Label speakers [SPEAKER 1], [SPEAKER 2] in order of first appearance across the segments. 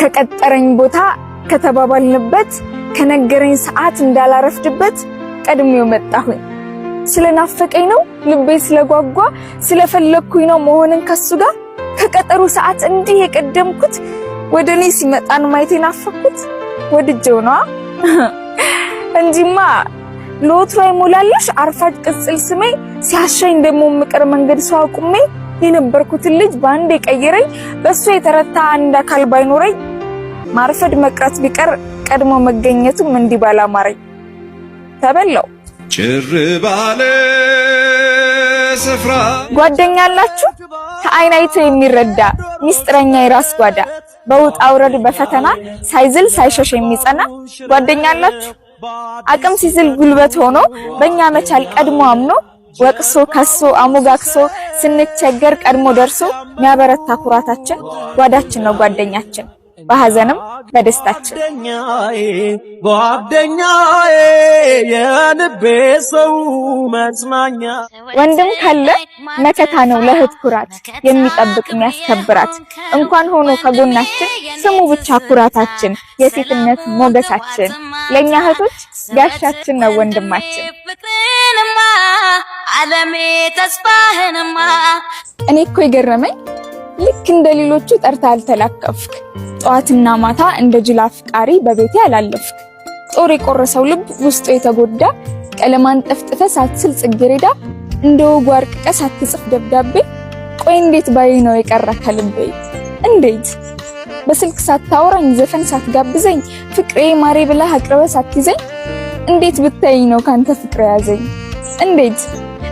[SPEAKER 1] ከቀጠረኝ ቦታ ከተባባልንበት ከነገረኝ ሰዓት እንዳላረፍድበት ቀድሜው መጣሁኝ። ስለናፈቀኝ ነው ልቤ ስለጓጓ ስለፈለኩኝ ነው መሆንን ከሱ ጋር ከቀጠሩ ሰዓት እንዲህ የቀደምኩት ወደኔ ሲመጣን ማየት ናፈኩት ወድጄው ነው እንጂማ ሎትሮ ይሞላልሽ አርፋጅ ቅጽል ስሜ ሲያሻኝ ደሞ ምቅር መንገድ ሰው አቁሜ የነበርኩት ልጅ ባንዴ ቀይረኝ በሱ የተረታ አንድ አካል ባይኖረኝ ማርፈድ መቅረት ቢቀር ቀድሞ መገኘቱም እንዲህ ባላማረኝ ተበላው ጭር ባለ ስፍራ ጓደኛ አላችሁ ከአይን አይቶ የሚረዳ ሚስጥረኛ የራስ ጓዳ በውጣ ውረድ በፈተና ሳይዝል ሳይሸሽ የሚጸና ጓደኛ አላችሁ አቅም ሲዝል ጉልበት ሆኖ በእኛ መቻል ቀድሞ አምኖ ወቅሶ ከሶ አሞጋክሶ ስንቸገር ቀድሞ ደርሶ የሚያበረታ ኩራታችን ጓዳችን ነው ጓደኛችን በሐዘንም በደስታችን ጓደኛዬ የልቤ ሰው መጽናኛ ወንድም ካለ መከታ ነው ለእህት ኩራት የሚጠብቅ የሚያስከብራት እንኳን ሆኖ ከጎናችን ስሙ ብቻ ኩራታችን የሴትነት ሞገሳችን ለኛ እህቶች ጋሻችን ነው ወንድማችን ዓለሜ ተስፋህንማ እኔ እኮ ይገረመኝ ልክ እንደሌሎቹ ጠርታ አልተላከፍክ ጧትና ማታ እንደ ጅል አፍቃሪ በቤቴ አላለፍክ ጦር የቆረሰው ልብ ውስጡ የተጎዳ ቀለማን ጠፍጥፈ ሳትስል ጽጌረዳ እንደ ወጉ አርቅቀ ሳትጽፍ ደብዳቤ ቆይ እንዴት ባይ ነው የቀረከ ልቤ እንዴት በስልክ ሳታወራኝ ዘፈን ሳትጋብዘኝ ፍቅሬ ማሬ ብለህ አቅርበ ሳትይዘኝ እንዴት ብታይ ነው ካንተ ፍቅር ያዘኝ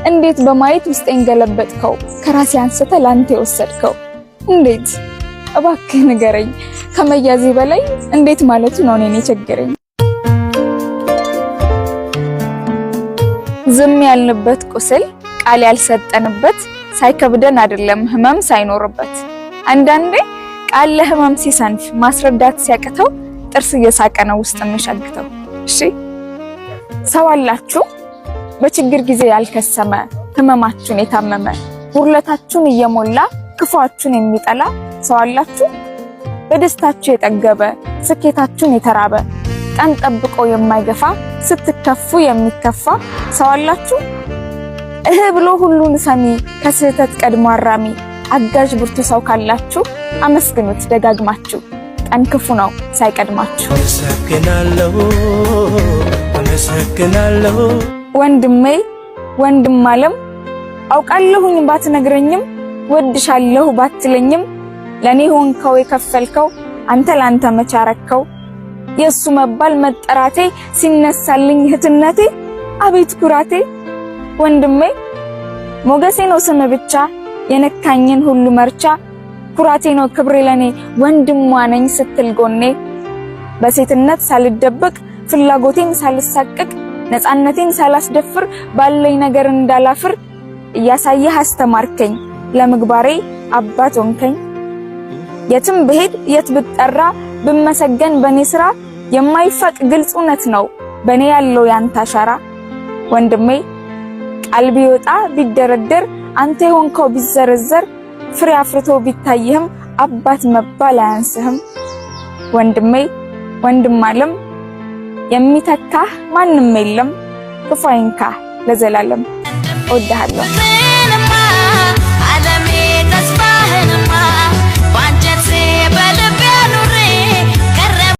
[SPEAKER 1] እንዴት በማየት ውስጤን ገለበጥከው ከራሴ አንስተ ላንተ ወሰድከው እንዴት እባክህ ንገረኝ ከመያዜ በላይ እንዴት ማለቱ ነው እኔን የቸገረኝ ዝም ያልንበት ቁስል ቃል ያልሰጠንበት ሳይከብደን አይደለም ህመም ሳይኖርበት አንዳንዴ ቃል ለህመም ሲሰንፍ ማስረዳት ሲያቅተው ጥርስ እየሳቀ ነው ውስጥ የሚሸግተው እሺ ሰው አላችሁ በችግር ጊዜ ያልከሰመ ህመማችሁን የታመመ ሁርለታችሁን እየሞላ ክፋችሁን የሚጠላ ሰው አላችሁ በደስታችሁ የጠገበ ስኬታችሁን የተራበ ቀን ጠብቆ የማይገፋ ስትከፉ የሚከፋ ሰው አላችሁ ብሎ ሁሉን ሰሚ ከስህተት ቀድሞ አራሚ አጋዥ ብርቱ ሰው ካላችሁ አመስግኑት ደጋግማችሁ ቀን ክፉ ነው ሳይቀድማችሁ አመሰግናለሁ ወንድሜ ወንድም ዓለም አውቃለሁኝ ባትነግረኝም ወድሻለሁ ባትለኝም ለኔ ሆንከው የከፈልከው አንተ ላንተ መቻረከው የሱ መባል መጠራቴ ሲነሳልኝ እህትነቴ አቤት ኩራቴ ወንድሜ ሞገሴ ነው ስም ብቻ የነካኝን ሁሉ መርቻ ኩራቴ ነው ክብሬ ለኔ ወንድሟ ነኝ ስትል ጎኔ በሴትነት ሳልደብቅ ፍላጎቴን ሳልሳቀቅ ነፃነቴን ሳላስደፍር ባለኝ ነገር እንዳላፍር እያሳየህ አስተማርከኝ ለምግባሬ አባት ሆንከኝ የትም ብሄድ የት ብጠራ ብመሰገን በኔ ስራ የማይፈቅ ግልጽ እውነት ነው በኔ ያለው ያንተ አሻራ ወንድሜ ቃል ቢወጣ ቢደረደር አንተ ሆንከው ቢዘረዘር ፍሬ አፍርቶ ቢታይህም አባት መባል አያንስህም ወንድሜ ወንድም ዓለም የሚተካህ ማንም የለም ክፉ አይንካህ ለዘላለም እወድሃለሁ